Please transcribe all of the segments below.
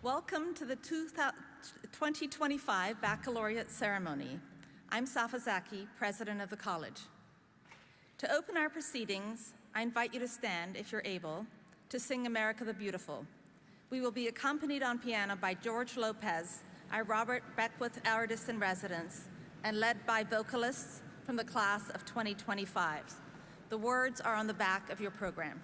Welcome to the 2025 Baccalaureate ceremony. I'm Safa Zaki, president of the college. To open our proceedings, I invite you to stand, if you're able, to sing America the Beautiful. We will be accompanied on piano by George Lopez, our Robert Beckwith artist in residence, and led by vocalists from the class of 2025. The words are on the back of your program.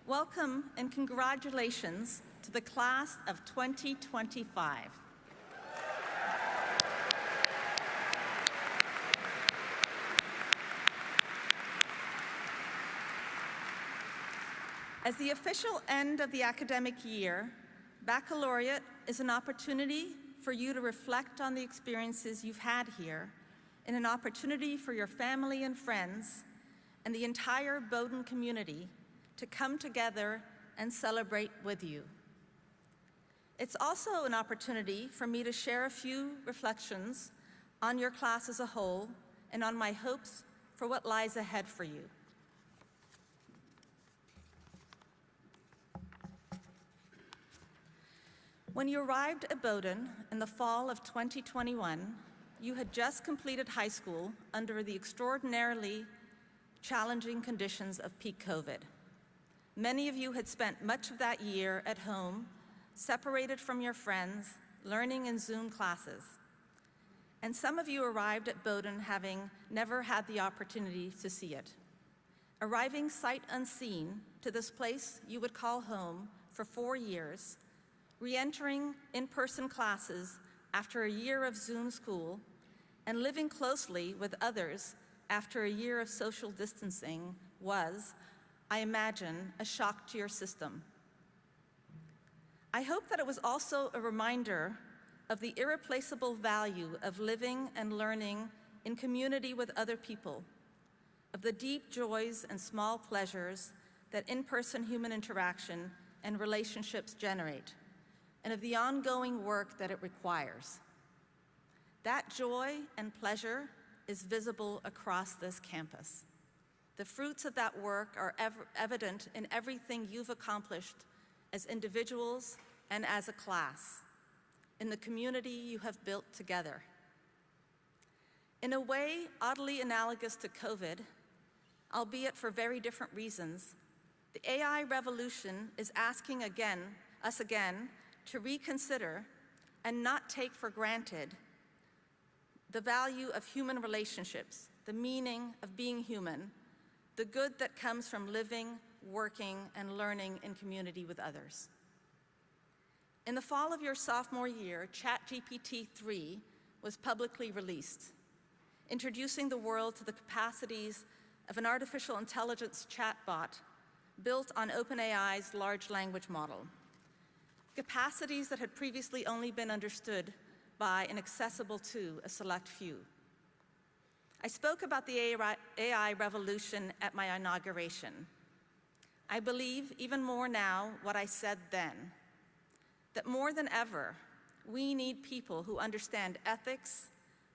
Welcome and congratulations to the class of 2025. As the official end of the academic year, Baccalaureate is an opportunity for you to reflect on the experiences you've had here, and an opportunity for your family and friends and the entire Bowdoin community to come together and celebrate with you. It's also an opportunity for me to share a few reflections on your class as a whole and on my hopes for what lies ahead for you. When you arrived at Bowdoin in the fall of 2021, you had just completed high school under the extraordinarily challenging conditions of peak COVID. Many of you had spent much of that year at home, separated from your friends, learning in Zoom classes. And some of you arrived at Bowdoin having never had the opportunity to see it. Arriving sight unseen to this place you would call home for 4 years, re-entering in-person classes after a year of Zoom school, and living closely with others after a year of social distancing was, I imagine, a shock to your system. I hope that it was also a reminder of the irreplaceable value of living and learning in community with other people, of the deep joys and small pleasures that in-person human interaction and relationships generate, and of the ongoing work that it requires. That joy and pleasure is visible across this campus. The fruits of that work are evident in everything you've accomplished as individuals and as a class, in the community you have built together. In a way oddly analogous to COVID, albeit for very different reasons, the AI revolution is asking us again to reconsider and not take for granted the value of human relationships, the meaning of being human, the good that comes from living, working, and learning in community with others. In the fall of your sophomore year, ChatGPT 3 was publicly released, introducing the world to the capacities of an artificial intelligence chatbot built on OpenAI's large language model, capacities that had previously only been understood by and accessible to a select few. I spoke about the AI revolution at my inauguration. I believe even more now what I said then, that more than ever, we need people who understand ethics,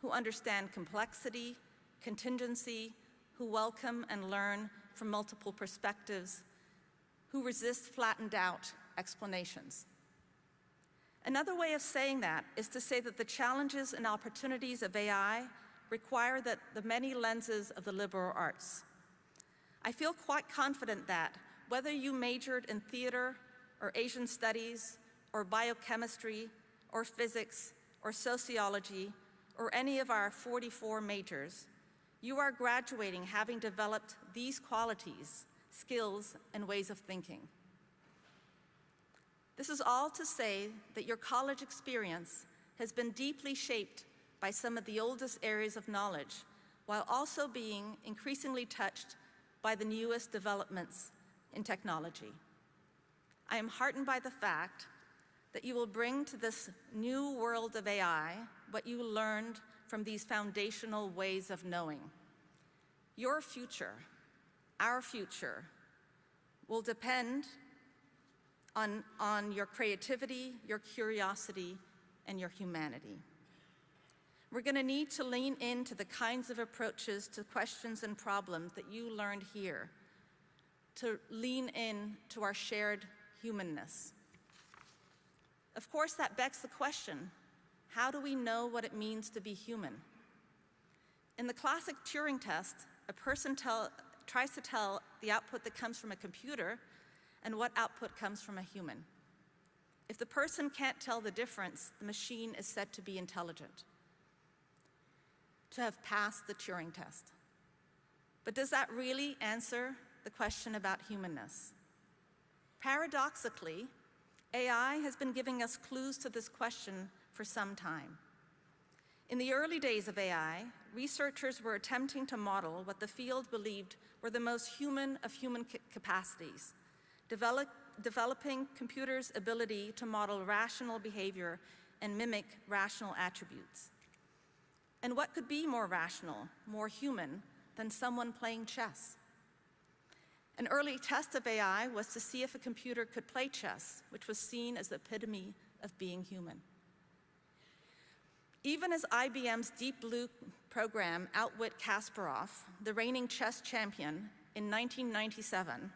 who understand complexity, contingency, who welcome and learn from multiple perspectives, who resist flattened out explanations. Another way of saying that is to say that the challenges and opportunities of AI require that the many lenses of the liberal arts. I feel quite confident that whether you majored in theater or Asian studies or biochemistry or physics or sociology or any of our 44 majors, you are graduating having developed these qualities, skills, and ways of thinking. This is all to say that your college experience has been deeply shaped by some of the oldest areas of knowledge, while also being increasingly touched by the newest developments in technology. I am heartened by the fact that you will bring to this new world of AI what you learned from these foundational ways of knowing. Your future, our future, will depend on your creativity, your curiosity, and your humanity. We're going to need to lean into the kinds of approaches to questions and problems that you learned here, to lean in to our shared humanness. Of course, that begs the question, how do we know what it means to be human? In the classic Turing test, a person tries to tell the output that comes from a computer and what output comes from a human. If the person can't tell the difference, the machine is said to be intelligent, to have passed the Turing test. But does that really answer the question about humanness? Paradoxically, AI has been giving us clues to this question for some time. In the early days of AI, researchers were attempting to model what the field believed were the most human of human capacities, developing computers' ability to model rational behavior and mimic rational attributes. And what could be more rational, more human, than someone playing chess? An early test of AI was to see if a computer could play chess, which was seen as the epitome of being human. Even as IBM's Deep Blue program outwit Kasparov, the reigning chess champion, in 1997,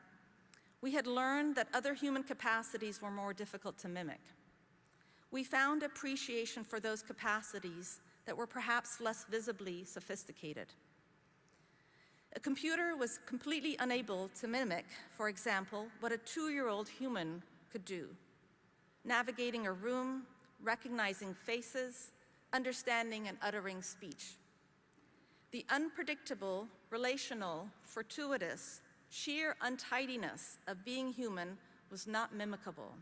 we had learned that other human capacities were more difficult to mimic. We found appreciation for those capacities that were perhaps less visibly sophisticated. A computer was completely unable to mimic, for example, what a 2-year-old human could do, navigating a room, recognizing faces, understanding and uttering speech. The unpredictable, relational, fortuitous, sheer untidiness of being human was not mimicable.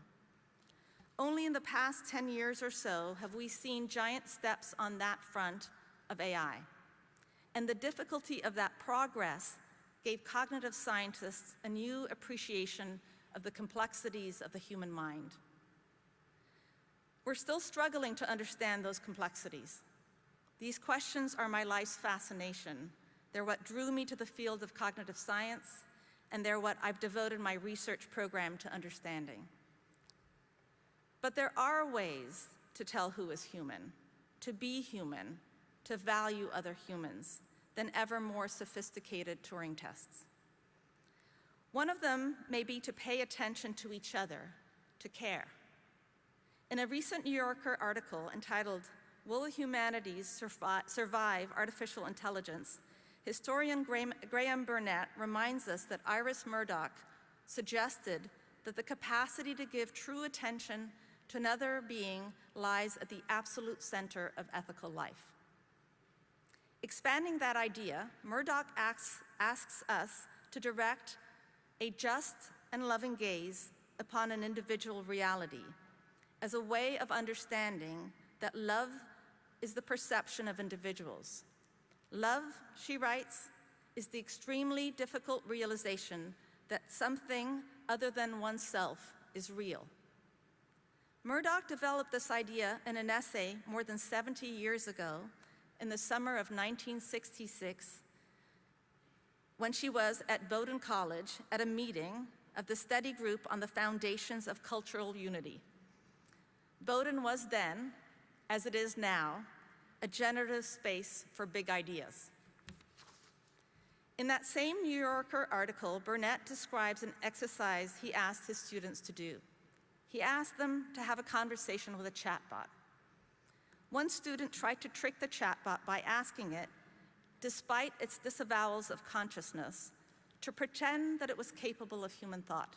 Only in the past 10 years or so have we seen giant steps on that front of AI. And the difficulty of that progress gave cognitive scientists a new appreciation of the complexities of the human mind. We're still struggling to understand those complexities. These questions are my life's fascination. They're what drew me to the field of cognitive science, and they're what I've devoted my research program to understanding. But there are ways to tell who is human, to be human, to value other humans than ever more sophisticated Turing tests. One of them may be to pay attention to each other, to care. In a recent New Yorker article entitled, "Will Humanities Survive Artificial Intelligence?" historian Graham Burnett reminds us that Iris Murdoch suggested that the capacity to give true attention to another being lies at the absolute center of ethical life. Expanding that idea, Murdoch asks us to direct a just and loving gaze upon an individual reality as a way of understanding that love is the perception of individuals. Love, she writes, is the extremely difficult realization that something other than oneself is real. Murdoch developed this idea in an essay more than 70 years ago in the summer of 1966 when she was at Bowdoin College at a meeting of the study group on the foundations of cultural unity. Bowdoin was then, as it is now, a generative space for big ideas. In that same New Yorker article, Burnett describes an exercise he asked his students to do. He asked them to have a conversation with a chatbot. One student tried to trick the chatbot by asking it, despite its disavowals of consciousness, to pretend that it was capable of human thought.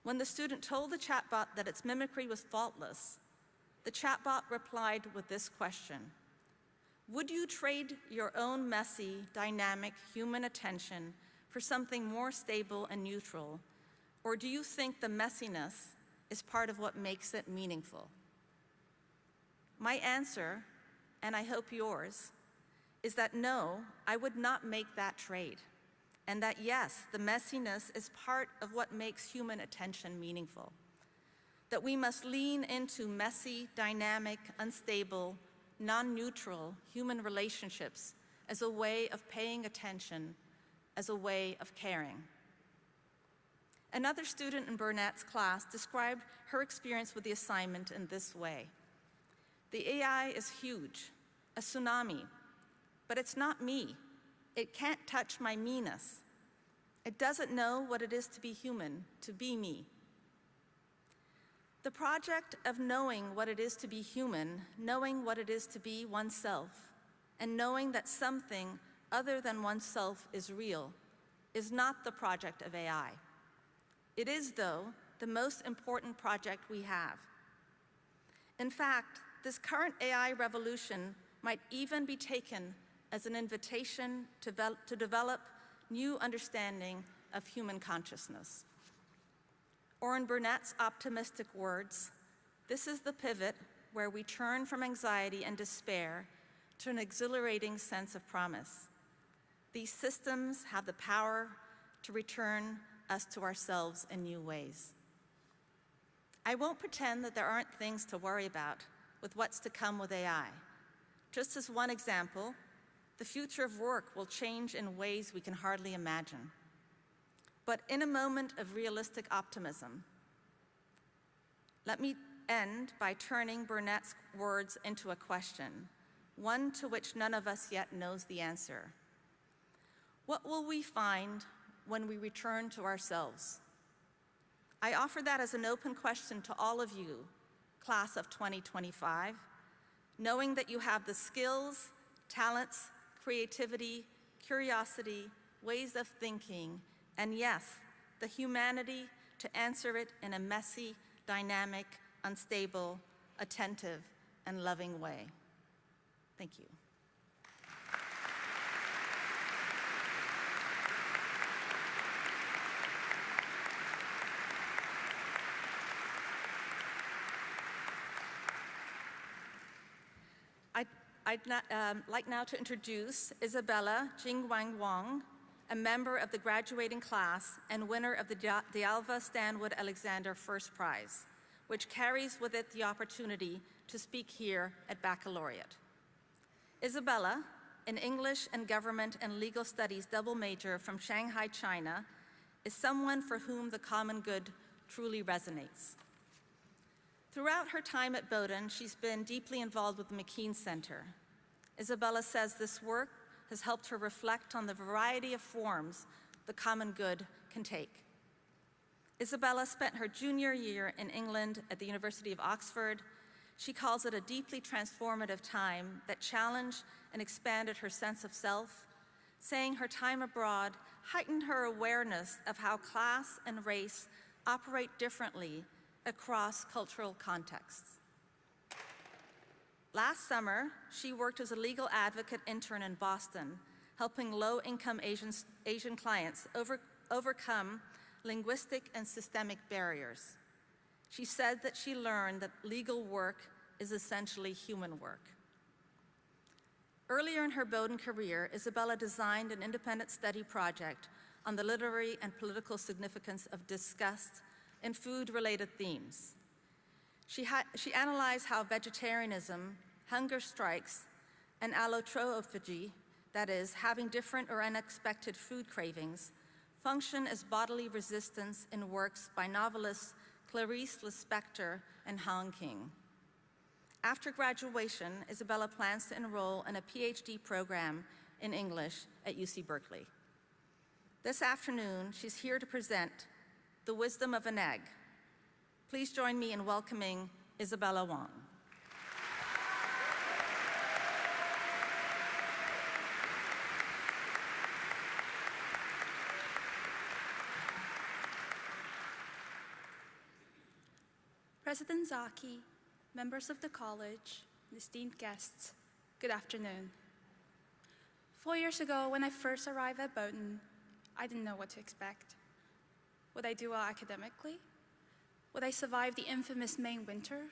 When the student told the chatbot that its mimicry was faultless, the chatbot replied with this question: would you trade your own messy, dynamic human attention for something more stable and neutral, or do you think the messiness is part of what makes it meaningful? My answer, and I hope yours, is that no, I would not make that trade, and that yes, the messiness is part of what makes human attention meaningful. That we must lean into messy, dynamic, unstable, non-neutral human relationships as a way of paying attention, as a way of caring. Another student in Burnett's class described her experience with the assignment in this way. The AI is huge, a tsunami, but it's not me. It can't touch my me-ness. It doesn't know what it is to be human, to be me. The project of knowing what it is to be human, knowing what it is to be oneself, and knowing that something other than oneself is real, is not the project of AI. It is, though, the most important project we have. In fact, this current AI revolution might even be taken as an invitation to develop new understanding of human consciousness. Or in Burnett's optimistic words, this is the pivot where we turn from anxiety and despair to an exhilarating sense of promise. These systems have the power to return us to ourselves in new ways. I won't pretend that there aren't things to worry about with what's to come with AI. Just as one example, the future of work will change in ways we can hardly imagine. But in a moment of realistic optimism, let me end by turning Burnett's words into a question, one to which none of us yet knows the answer. What will we find when we return to ourselves? I offer that as an open question to all of you, class of 2025, knowing that you have the skills, talents, creativity, curiosity, ways of thinking, and yes, the humanity to answer it in a messy, dynamic, unstable, attentive, and loving way. Thank you. I'd like now to introduce Isabella Jingwang Wang, a member of the graduating class and winner of the D'Alva Stanwood Alexander First Prize, which carries with it the opportunity to speak here at Baccalaureate. Isabella, an English and Government and Legal Studies double major from Shanghai, China, is someone for whom the common good truly resonates. Throughout her time at Bowdoin, she's been deeply involved with the McKean Center. Isabella says this work has helped her reflect on the variety of forms the common good can take. Isabella spent her junior year in England at the University of Oxford. She calls it a deeply transformative time that challenged and expanded her sense of self, saying her time abroad heightened her awareness of how class and race operate differently across cultural contexts. Last summer, she worked as a legal advocate intern in Boston, helping low-income Asian clients overcome linguistic and systemic barriers. She said that she learned that legal work is essentially human work. Earlier in her Bowdoin career, Isabella designed an independent study project on the literary and political significance of disgust in food-related themes. She analyzed how vegetarianism, hunger strikes, and allotrophagy, that is, having different or unexpected food cravings, function as bodily resistance in works by novelists Clarice Lispector and Han King. After graduation, Isabella plans to enroll in a PhD program in English at UC Berkeley. This afternoon, she's here to present The Wisdom of an Egg. Please join me in welcoming Isabella Wong. President Zaki, members of the college, and esteemed guests, good afternoon. 4 years ago, when I first arrived at Bowdoin, I didn't know what to expect. Would I do well academically? Would I survive the infamous Maine winter?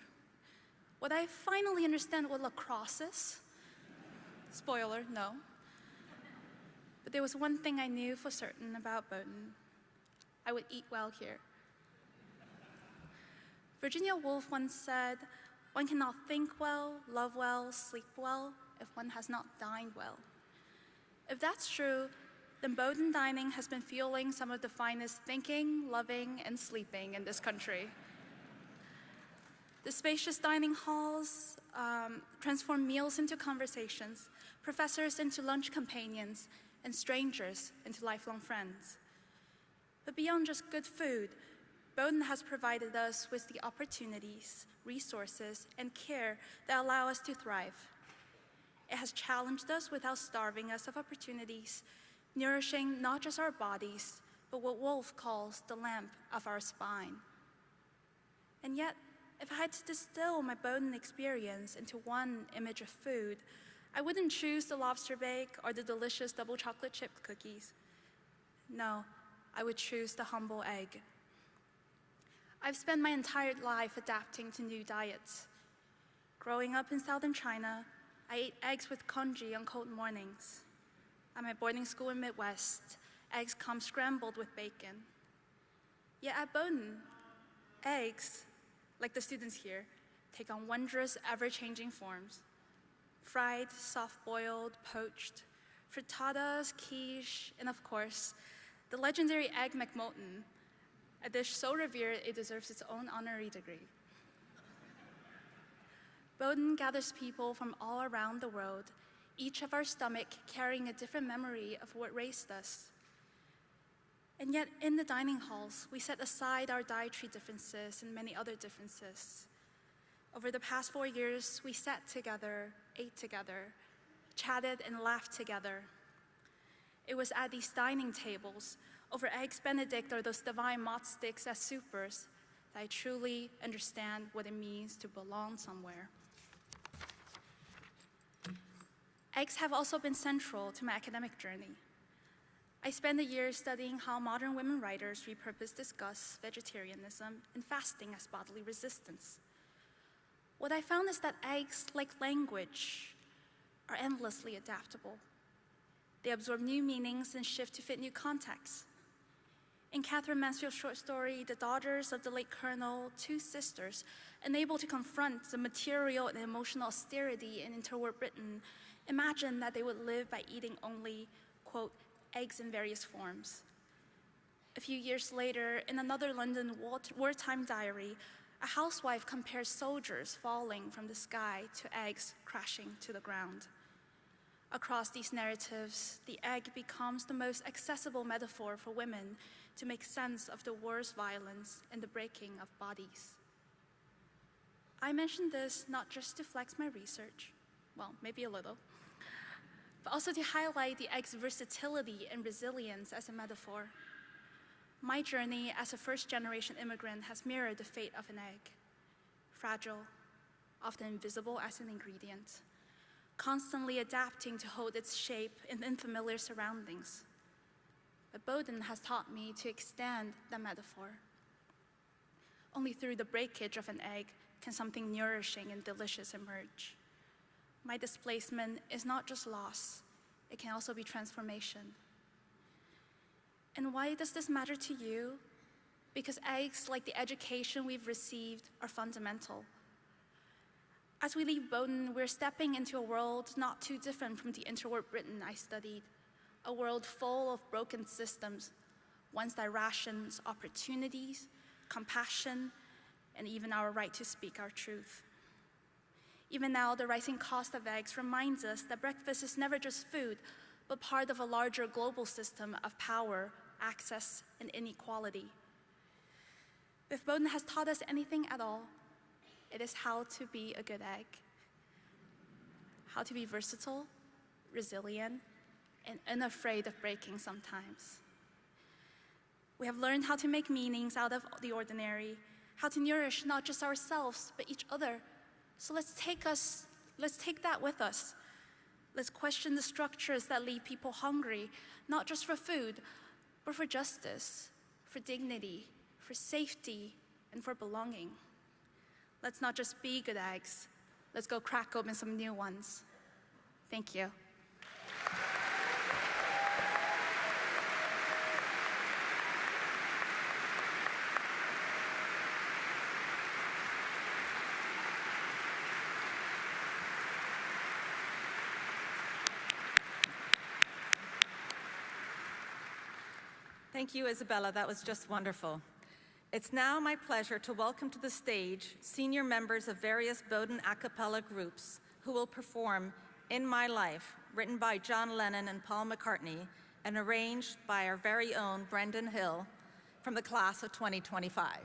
Would I finally understand what lacrosse is? Spoiler, no. But there was one thing I knew for certain about Bowdoin. I would eat well here. Virginia Woolf once said, "One cannot think well, love well, sleep well, if one has not dined well." If that's true, then Bowdoin dining has been fueling some of the finest thinking, loving, and sleeping in this country. The spacious dining halls transform meals into conversations, professors into lunch companions, and strangers into lifelong friends. But beyond just good food, Bowdoin has provided us with the opportunities, resources, and care that allow us to thrive. It has challenged us without starving us of opportunities, nourishing not just our bodies, but what Woolf calls the lamp of our spine. And yet, if I had to distill my Bowdoin experience into one image of food, I wouldn't choose the lobster bake or the delicious double chocolate chip cookies. No, I would choose the humble egg. I've spent my entire life adapting to new diets. Growing up in southern China, I ate eggs with congee on cold mornings. At my boarding school in Midwest, eggs come scrambled with bacon. Yet at Bowdoin, eggs, like the students here, take on wondrous, ever-changing forms. Fried, soft-boiled, poached, frittatas, quiche, and of course, the legendary Egg McMolten, a dish so revered it deserves its own honorary degree. Bowdoin gathers people from all around the world, each of our stomach carrying a different memory of what raised us. And yet, in the dining halls, we set aside our dietary differences and many other differences. Over the past 4 years, we sat together, ate together, chatted and laughed together. It was at these dining tables, over eggs Benedict or those divine mott sticks as supers, that I truly understand what it means to belong somewhere. Eggs have also been central to my academic journey. I spent a year studying how modern women writers repurpose disgust, vegetarianism, and fasting as bodily resistance. What I found is that eggs, like language, are endlessly adaptable. They absorb new meanings and shift to fit new contexts. In Catherine Mansfield's short story, The Daughters of the Late Colonel, two sisters, unable to confront the material and emotional austerity in interwar Britain, imagined that they would live by eating only, quote, eggs in various forms. A few years later, in another London wartime diary, a housewife compares soldiers falling from the sky to eggs crashing to the ground. Across these narratives, the egg becomes the most accessible metaphor for women to make sense of the war's violence and the breaking of bodies. I mention this not just to flex my research, well, maybe a little, but also to highlight the egg's versatility and resilience as a metaphor. My journey as a first-generation immigrant has mirrored the fate of an egg. Fragile, often invisible as an ingredient, constantly adapting to hold its shape in unfamiliar surroundings. But Bowdoin has taught me to extend the metaphor. Only through the breakage of an egg can something nourishing and delicious emerge. My displacement is not just loss, it can also be transformation. And why does this matter to you? Because eggs, like the education we've received, are fundamental. As we leave Bowdoin, we're stepping into a world not too different from the interwar Britain I studied, a world full of broken systems, ones that rations opportunities, compassion, and even our right to speak our truth. Even now, the rising cost of eggs reminds us that breakfast is never just food, but part of a larger global system of power, access, and inequality. If Bowdoin has taught us anything at all, it is how to be a good egg, how to be versatile, resilient, and unafraid of breaking sometimes. We have learned how to make meanings out of the ordinary, how to nourish not just ourselves, but each other. So let's take that with us. Let's question the structures that leave people hungry, not just for food, but for justice, for dignity, for safety, and for belonging. Let's not just be good eggs. Let's go crack open some new ones. Thank you. Thank you, Isabella. That was just wonderful. It's now my pleasure to welcome to the stage senior members of various Bowdoin a cappella groups who will perform In My Life, written by John Lennon and Paul McCartney and arranged by our very own Brendan Hill from the class of 2025.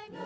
I know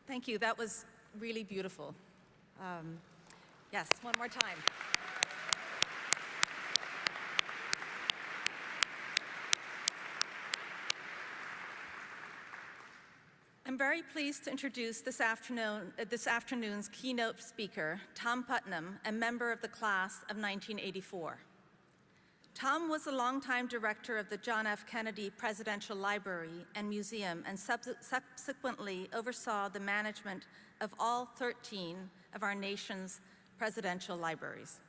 Thank you. That was really beautiful. Yes, one more time. I'm very pleased to introduce this afternoon's keynote speaker, Tom Putnam, a member of the class of 1984. Tom was a longtime director of the John F. Kennedy Presidential Library and Museum and subsequently oversaw the management of all 13 of our nation's presidential libraries.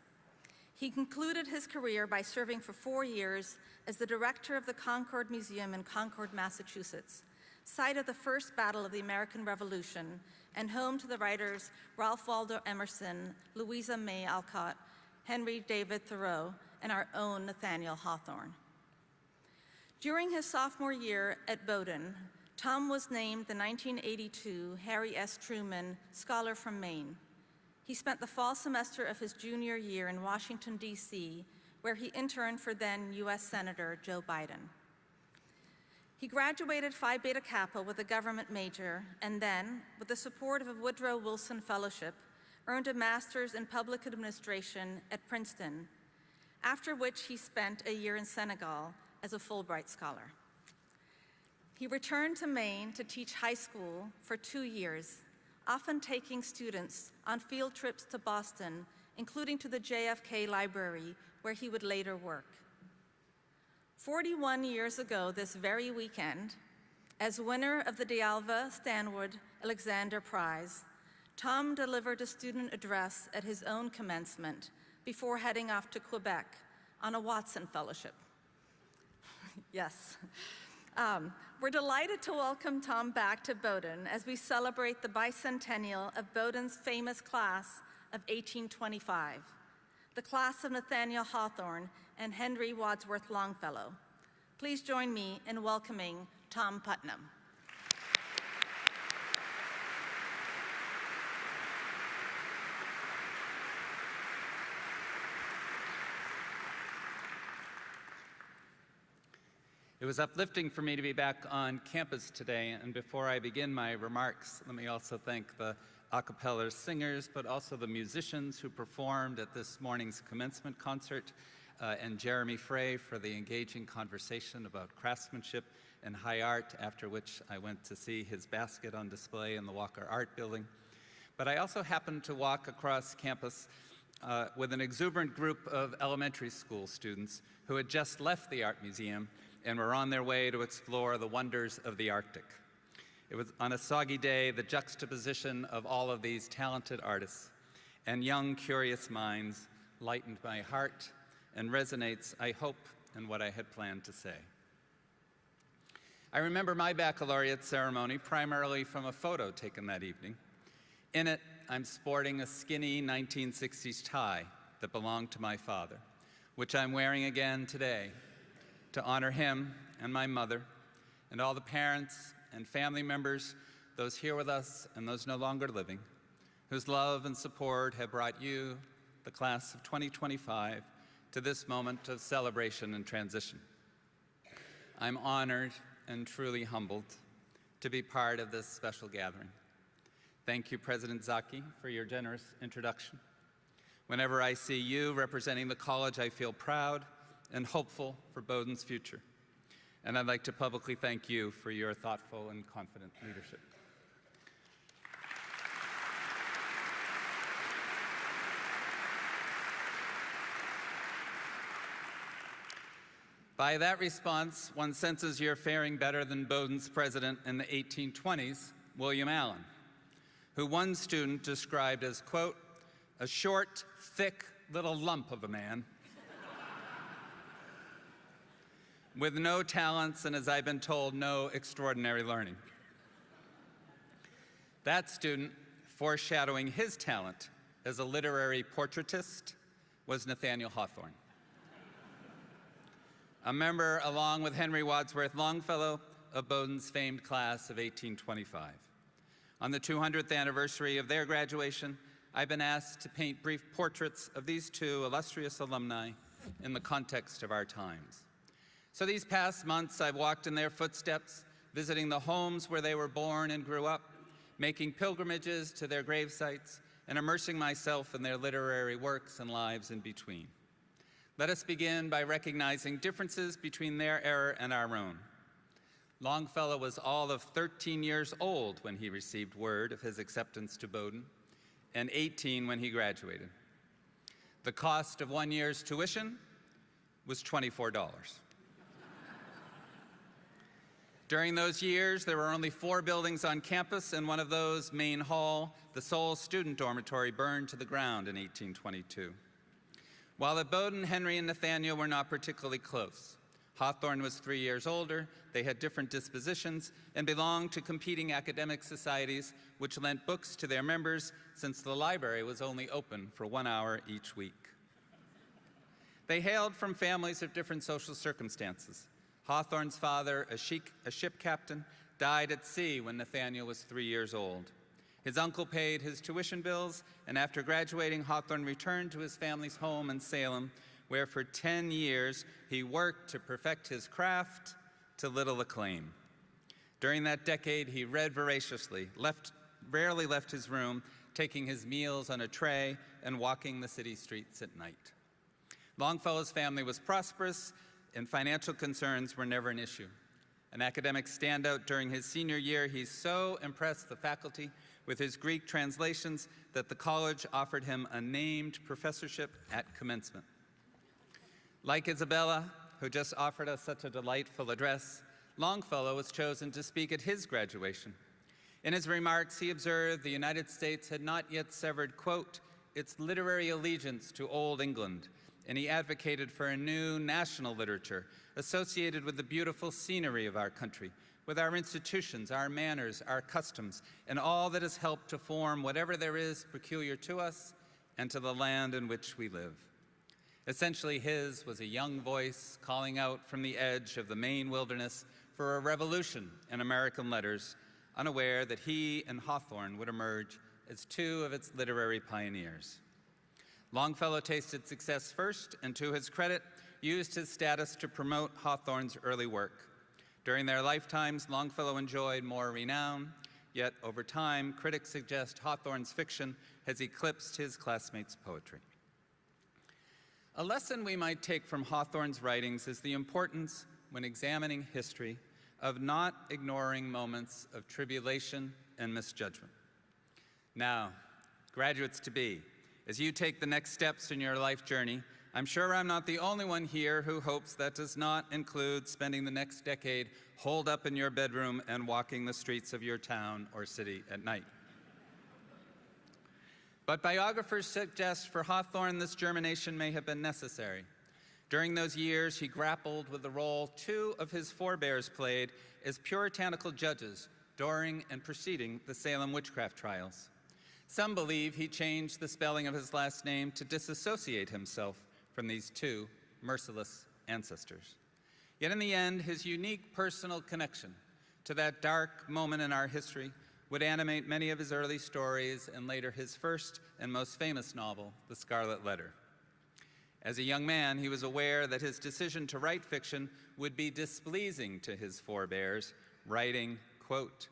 He concluded his career by serving for 4 years as the director of the Concord Museum in Concord, Massachusetts, site of the first battle of the American Revolution and home to the writers Ralph Waldo Emerson, Louisa May Alcott, Henry David Thoreau, and our own Nathaniel Hawthorne. During his sophomore year at Bowdoin, Tom was named the 1982 Harry S. Truman Scholar from Maine. He spent the fall semester of his junior year in Washington, D.C., where he interned for then U.S. Senator Joe Biden. He graduated Phi Beta Kappa with a government major and then, with the support of a Woodrow Wilson Fellowship, earned a master's in public administration at Princeton, after which he spent a year in Senegal as a Fulbright scholar. He returned to Maine to teach high school for 2 years, often taking students on field trips to Boston, including to the JFK Library, where he would later work. 41 years ago this very weekend, as winner of the DeAlva Stanwood Alexander Prize, Tom delivered a student address at his own commencement before heading off to Quebec on a Watson Fellowship. Yes. We're delighted to welcome Tom back to Bowdoin as we celebrate the bicentennial of Bowdoin's famous class of 1825, the class of Nathaniel Hawthorne and Henry Wadsworth Longfellow. Please join me in welcoming Tom Putnam. It was uplifting for me to be back on campus today, and before I begin my remarks, let me also thank the a cappella singers, but also the musicians who performed at this morning's commencement concert, and Jeremy Frey for the engaging conversation about craftsmanship and high art, after which I went to see his basket on display in the Walker Art Building. But I also happened to walk across campus with an exuberant group of elementary school students who had just left the Art Museum and were on their way to explore the wonders of the Arctic. It was on a soggy day, the juxtaposition of all of these talented artists and young, curious minds lightened my heart and resonates, I hope, in what I had planned to say. I remember my baccalaureate ceremony primarily from a photo taken that evening. In it, I'm sporting a skinny 1960s tie that belonged to my father, which I'm wearing again today to honor him and my mother and all the parents and family members, those here with us and those no longer living, whose love and support have brought you, the class of 2025, to this moment of celebration and transition. I'm honored and truly humbled to be part of this special gathering. Thank you, President Zaki, for your generous introduction. Whenever I see you representing the college, I feel proud and hopeful for Bowdoin's future. And I'd like to publicly thank you for your thoughtful and confident leadership. By that response, one senses you're faring better than Bowdoin's president in the 1820s, William Allen, who one student described as, quote, a short, thick little lump of a man with no talents and, as I've been told, no extraordinary learning. That student, foreshadowing his talent as a literary portraitist, was Nathaniel Hawthorne, a member, along with Henry Wadsworth Longfellow, of Bowdoin's famed class of 1825. On the 200th anniversary of their graduation, I've been asked to paint brief portraits of these two illustrious alumni in the context of our times. So these past months, I've walked in their footsteps, visiting the homes where they were born and grew up, making pilgrimages to their grave sites, and immersing myself in their literary works and lives in between. Let us begin by recognizing differences between their era and our own. Longfellow was all of 13 years old when he received word of his acceptance to Bowdoin, and 18 when he graduated. The cost of 1 year's tuition was $24. During those years, there were only 4 buildings on campus, and one of those, Main Hall, the sole student dormitory, burned to the ground in 1822. While at Bowdoin, Henry and Nathaniel were not particularly close. Hawthorne was 3 years older, they had different dispositions, and belonged to competing academic societies which lent books to their members since the library was only open for 1 hour each week. They hailed from families of different social circumstances. Hawthorne's father, a ship captain, died at sea when Nathaniel was 3 years old. His uncle paid his tuition bills, and after graduating, Hawthorne returned to his family's home in Salem, where for 10 years he worked to perfect his craft to little acclaim. During that decade, he read voraciously, rarely left his room, taking his meals on a tray and walking the city streets at night. Longfellow's family was prosperous, and financial concerns were never an issue. An academic standout during his senior year, he so impressed the faculty with his Greek translations that the college offered him a named professorship at commencement. Like Isabella, who just offered us such a delightful address, Longfellow was chosen to speak at his graduation. In his remarks, he observed the United States had not yet severed, quote, its literary allegiance to Old England, and he advocated for a new national literature associated with the beautiful scenery of our country, with our institutions, our manners, our customs, and all that has helped to form whatever there is peculiar to us and to the land in which we live. Essentially, his was a young voice calling out from the edge of the Maine wilderness for a revolution in American letters, unaware that he and Hawthorne would emerge as 2 of its literary pioneers. Longfellow tasted success first, and to his credit, used his status to promote Hawthorne's early work. During their lifetimes, Longfellow enjoyed more renown, yet over time, critics suggest Hawthorne's fiction has eclipsed his classmates' poetry. A lesson we might take from Hawthorne's writings is the importance, when examining history, of not ignoring moments of tribulation and misjudgment. Now, graduates-to-be, as you take the next steps in your life journey, I'm sure I'm not the only one here who hopes that does not include spending the next decade holed up in your bedroom and walking the streets of your town or city at night. But biographers suggest for Hawthorne this germination may have been necessary. During those years, he grappled with the role 2 of his forebears played as puritanical judges during and preceding the Salem witchcraft trials. Some believe he changed the spelling of his last name to disassociate himself from these 2 merciless ancestors. Yet in the end, his unique personal connection to that dark moment in our history would animate many of his early stories and later his first and most famous novel, The Scarlet Letter. As a young man, he was aware that his decision to write fiction would be displeasing to his forebears, writing, quote,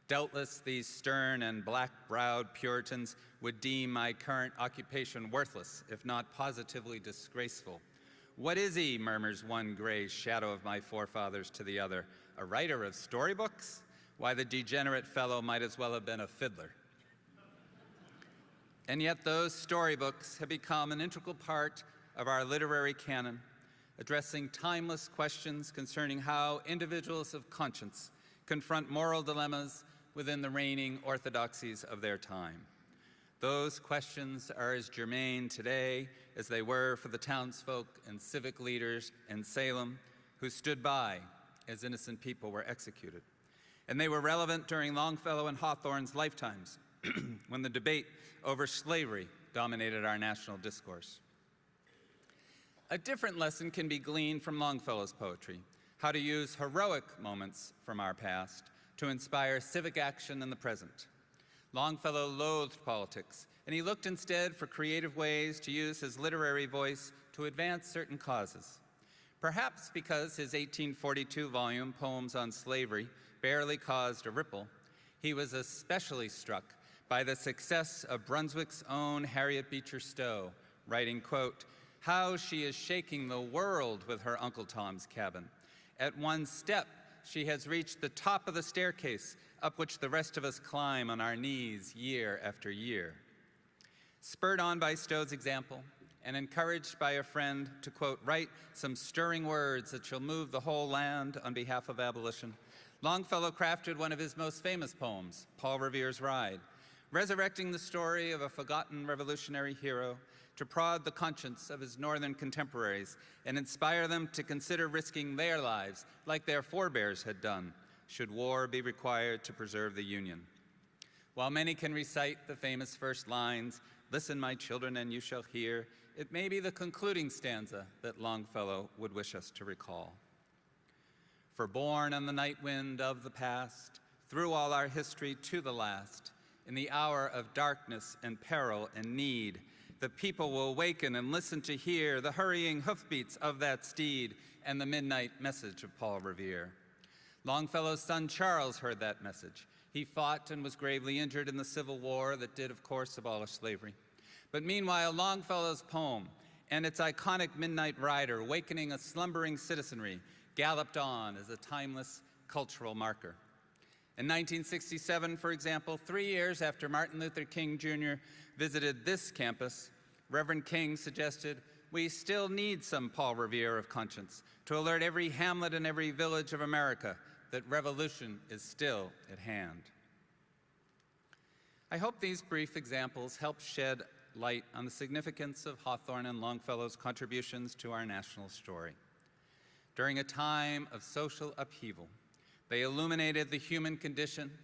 doubtless these stern and black-browed Puritans would deem my current occupation worthless, if not positively disgraceful. What is he, murmurs one gray shadow of my forefathers to the other, a writer of storybooks? Why, the degenerate fellow might as well have been a fiddler. And yet those storybooks have become an integral part of our literary canon, addressing timeless questions concerning how individuals of conscience confront moral dilemmas within the reigning orthodoxies of their time. Those questions are as germane today as they were for the townsfolk and civic leaders in Salem who stood by as innocent people were executed. And they were relevant during Longfellow and Hawthorne's lifetimes, when the debate over slavery dominated our national discourse. A different lesson can be gleaned from Longfellow's poetry, how to use heroic moments from our past to inspire civic action in the present. Longfellow loathed politics, and he looked instead for creative ways to use his literary voice to advance certain causes. Perhaps because his 1842 volume, Poems on Slavery, barely caused a ripple, he was especially struck by the success of Brunswick's own Harriet Beecher Stowe, writing, quote, "How she is shaking the world with her Uncle Tom's Cabin. At one step, she has reached the top of the staircase up which the rest of us climb on our knees year after year." Spurred on by Stowe's example and encouraged by a friend to, quote, "write some stirring words that shall move the whole land on behalf of abolition," Longfellow crafted one of his most famous poems, Paul Revere's Ride, resurrecting the story of a forgotten revolutionary hero to prod the conscience of his northern contemporaries and inspire them to consider risking their lives like their forebears had done, should war be required to preserve the Union. While many can recite the famous first lines, "Listen, my children, and you shall hear," it may be the concluding stanza that Longfellow would wish us to recall. "For born on the night wind of the past, through all our history to the last, in the hour of darkness and peril and need, the people will waken and listen to hear the hurrying hoofbeats of that steed and the midnight message of Paul Revere." Longfellow's son Charles heard that message. He fought and was gravely injured in the Civil War that did, of course, abolish slavery. But meanwhile, Longfellow's poem and its iconic midnight rider, wakening a slumbering citizenry, galloped on as a timeless cultural marker. In 1967, for example, 3 years after Martin Luther King Jr. visited this campus, Reverend King suggested, "We still need some Paul Revere of conscience to alert every hamlet and every village of America that revolution is still at hand." I hope these brief examples help shed light on the significance of Hawthorne and Longfellow's contributions to our national story. During a time of social upheaval, they illuminated the human condition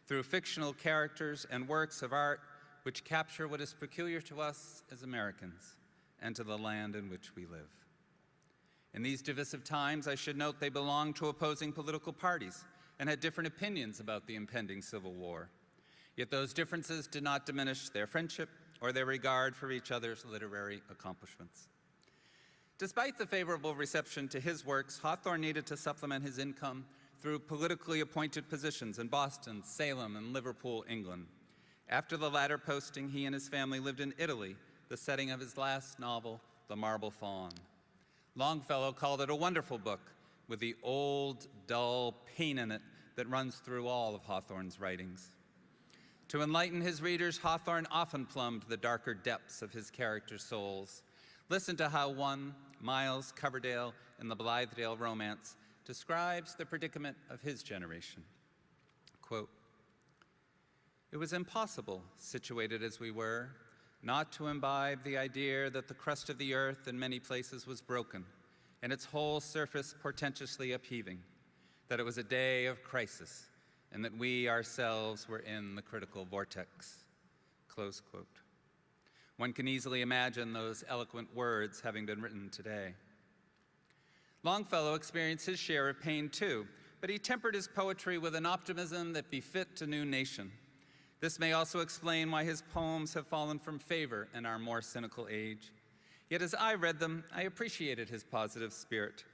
through fictional characters and works of art which capture what is peculiar to us as Americans and to the land in which we live. In these divisive times, I should note they belonged to opposing political parties and had different opinions about the impending Civil War. Yet those differences did not diminish their friendship or their regard for each other's literary accomplishments. Despite the favorable reception to his works, Hawthorne needed to supplement his income through politically appointed positions in Boston, Salem, and Liverpool, England. After the latter posting, he and his family lived in Italy, the setting of his last novel, The Marble Faun. Longfellow called it a wonderful book with the old, dull pain in it that runs through all of Hawthorne's writings. To enlighten his readers, Hawthorne often plumbed the darker depths of his characters' souls. Listen to how one, Miles Coverdale in the Blithedale Romance, describes the predicament of his generation. Quote, "It was impossible, situated as we were, not to imbibe the idea that the crust of the earth in many places was broken, and its whole surface portentously upheaving, that it was a day of crisis, and that we ourselves were in the critical vortex." Close quote. One can easily imagine those eloquent words having been written today. Longfellow experienced his share of pain too, but he tempered his poetry with an optimism that befit a new nation. This may also explain why his poems have fallen from favor in our more cynical age. Yet as I read them, I appreciated his positive spirit,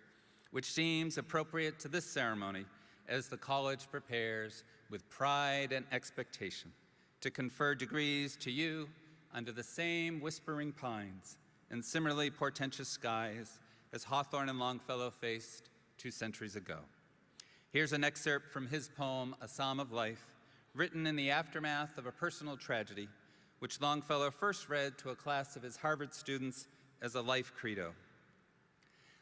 which seems appropriate to this ceremony as the college prepares with pride and expectation to confer degrees to you under the same whispering pines and similarly portentous skies as Hawthorne and Longfellow faced 2 centuries ago. Here's an excerpt from his poem, A Psalm of Life, written in the aftermath of a personal tragedy, which Longfellow first read to a class of his Harvard students as a life credo.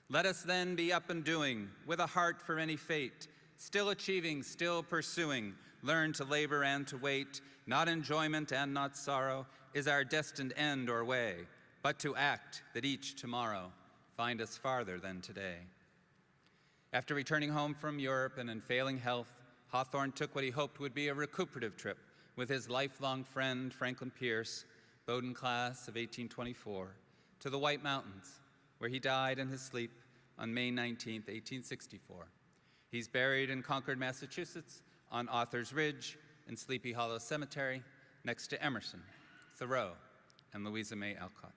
"Let us then be up and doing, with a heart for any fate, still achieving, still pursuing, learn to labor and to wait, not enjoyment and not sorrow is our destined end or way, but to act that each tomorrow find us farther than today." After returning home from Europe and in failing health, Hawthorne took what he hoped would be a recuperative trip with his lifelong friend, Franklin Pierce, Bowdoin class of 1824, to the White Mountains, where he died in his sleep on May 19, 1864. He's buried in Concord, Massachusetts, on Author's Ridge in Sleepy Hollow Cemetery, next to Emerson, Thoreau, and Louisa May Alcott.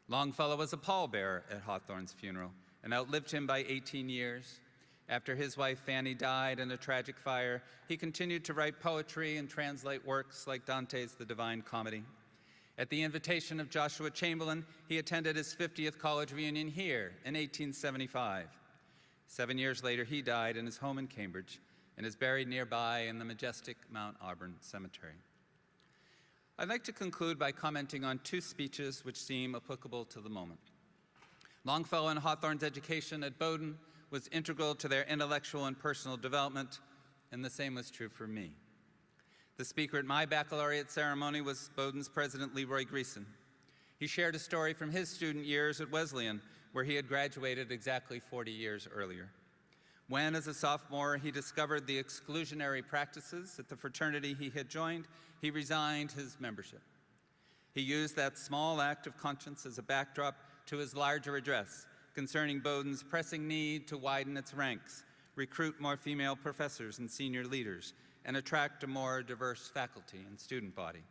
Longfellow was a pallbearer at Hawthorne's funeral and outlived him by 18 years. After his wife Fanny died in a tragic fire, he continued to write poetry and translate works like Dante's The Divine Comedy. At the invitation of Joshua Chamberlain, he attended his 50th college reunion here in 1875. 7 years later, he died in his home in Cambridge and is buried nearby in the majestic Mount Auburn Cemetery. I'd like to conclude by commenting on two speeches which seem applicable to the moment. Longfellow and Hawthorne's education at Bowdoin was integral to their intellectual and personal development, and the same was true for me. The speaker at my baccalaureate ceremony was Bowdoin's president, Leroy Greeson. He shared a story from his student years at Wesleyan, where he had graduated exactly 40 years earlier. When, as a sophomore, he discovered the exclusionary practices at the fraternity he had joined, he resigned his membership. He used that small act of conscience as a backdrop to his larger address concerning Bowdoin's pressing need to widen its ranks, recruit more female professors and senior leaders, and attract a more diverse faculty and student body.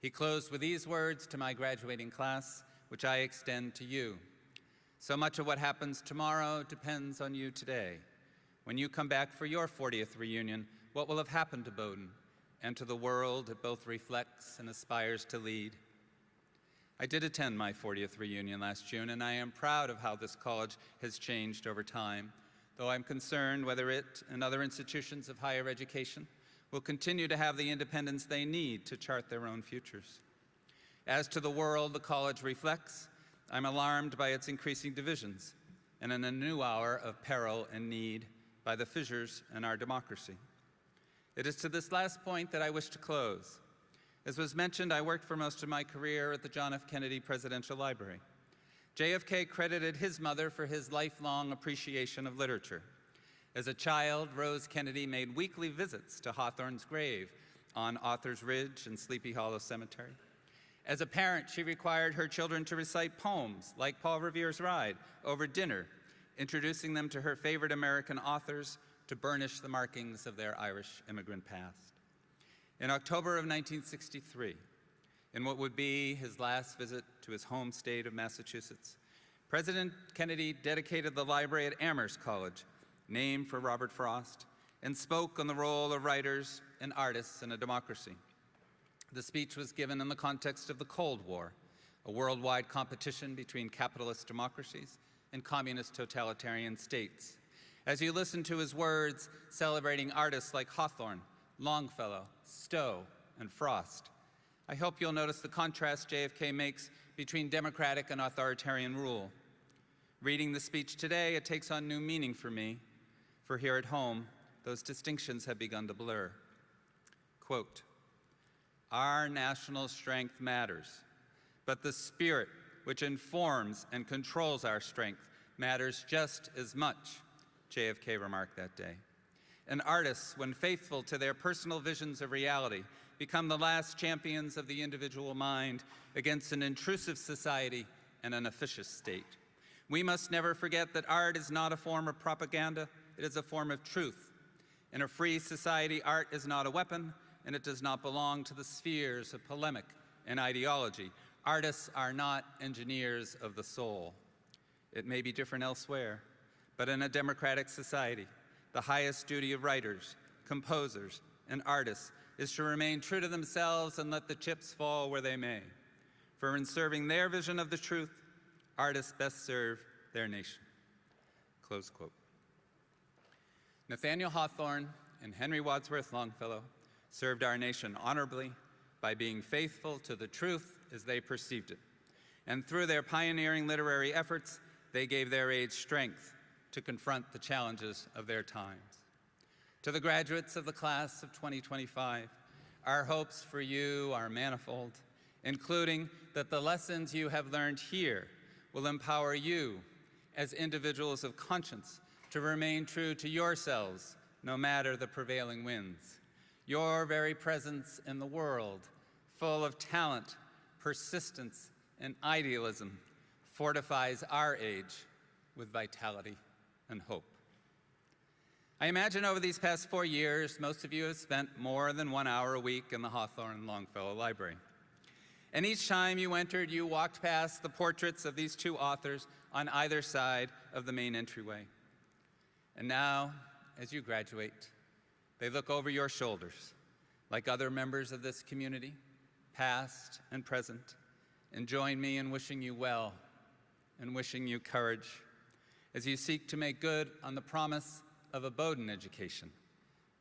He closed with these words to my graduating class, which I extend to you. So much of what happens tomorrow depends on you today. When you come back for your 40th reunion, what will have happened to Bowdoin and to the world it both reflects and aspires to lead? I did attend my 40th reunion last June, and I am proud of how this college has changed over time, though I'm concerned whether it and other institutions of higher education will continue to have the independence they need to chart their own futures. As to the world the college reflects, I'm alarmed by its increasing divisions, and in a new hour of peril and need, by the fissures in our democracy. It is to this last point that I wish to close. As was mentioned, I worked for most of my career at the John F. Kennedy Presidential Library. JFK credited his mother for his lifelong appreciation of literature. As a child, Rose Kennedy made weekly visits to Hawthorne's grave on Author's Ridge and Sleepy Hollow Cemetery. As a parent, she required her children to recite poems like Paul Revere's Ride over dinner, introducing them to her favorite American authors to burnish the markings of their Irish immigrant past. In October of 1963, in what would be his last visit to his home state of Massachusetts, President Kennedy dedicated the library at Amherst College, named for Robert Frost, and spoke on the role of writers and artists in a democracy. The speech was given in the context of the Cold War, a worldwide competition between capitalist democracies and communist totalitarian states. As you listen to his words celebrating artists like Hawthorne, Longfellow, Stowe, and Frost, I hope you'll notice the contrast JFK makes between democratic and authoritarian rule. Reading the speech today, it takes on new meaning for me, for here at home, those distinctions have begun to blur. Quote, "Our national strength matters, but the spirit which informs and controls our strength matters just as much," JFK remarked that day. And artists, when faithful to their personal visions of reality, become the last champions of the individual mind against an intrusive society and an officious state. We must never forget that art is not a form of propaganda, it is a form of truth. In a free society, art is not a weapon, and it does not belong to the spheres of polemic and ideology. Artists are not engineers of the soul. It may be different elsewhere, but in a democratic society, the highest duty of writers, composers, and artists is to remain true to themselves and let the chips fall where they may. For in serving their vision of the truth, artists best serve their nation. Close quote. Nathaniel Hawthorne and Henry Wadsworth Longfellow served our nation honorably by being faithful to the truth as they perceived it. And through their pioneering literary efforts, they gave their age strength to confront the challenges of their times. To the graduates of the class of 2025, our hopes for you are manifold, including that the lessons you have learned here will empower you as individuals of conscience to remain true to yourselves, no matter the prevailing winds. Your very presence in the world, full of talent, persistence, and idealism, fortifies our age with vitality and hope. I imagine over these past 4 years, most of you have spent more than 1 hour a week in the Hawthorne and Longfellow Library. And each time you entered, you walked past the portraits of these two authors on either side of the main entryway. And now, as you graduate, they look over your shoulders, like other members of this community, past and present, and join me in wishing you well and wishing you courage as you seek to make good on the promise of a Bowdoin education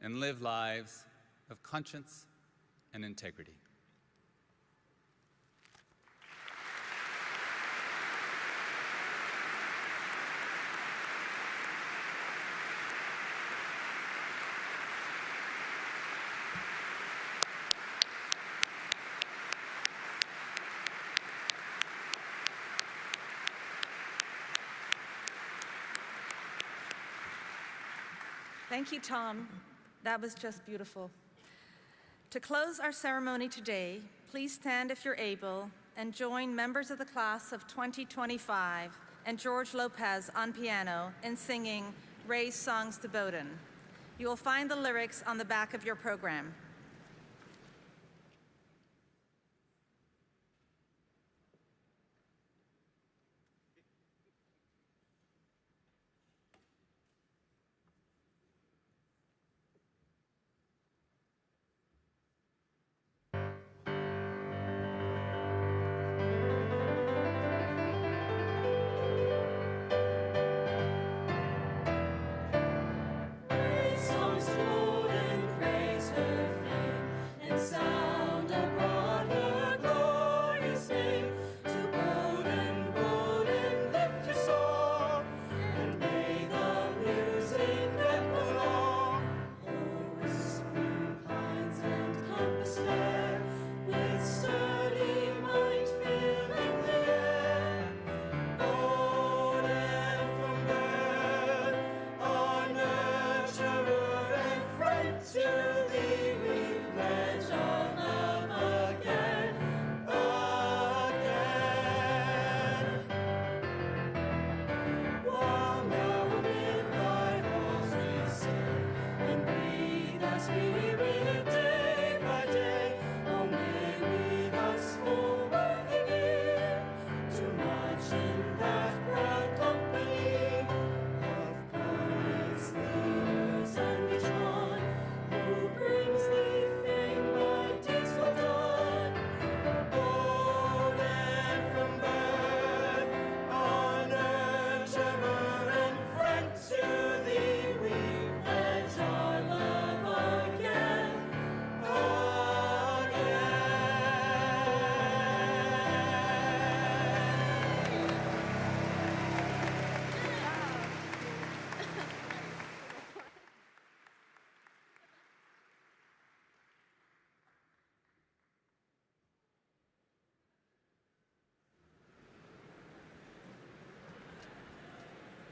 and live lives of conscience and integrity. Thank you, Tom. That was just beautiful. To close our ceremony today, please stand if you're able and join members of the class of 2025 and George Lopez on piano in singing Ray's Songs to Bowdoin. You will find the lyrics on the back of your program.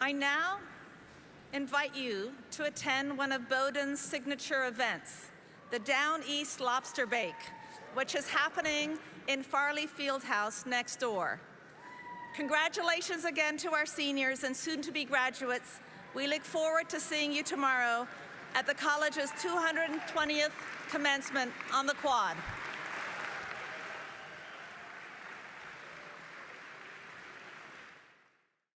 I now invite you to attend one of Bowdoin's signature events, the Down East Lobster Bake, which is happening in Farley Fieldhouse next door. Congratulations again to our seniors and soon-to-be graduates. We look forward to seeing you tomorrow at the college's 220th commencement on the quad.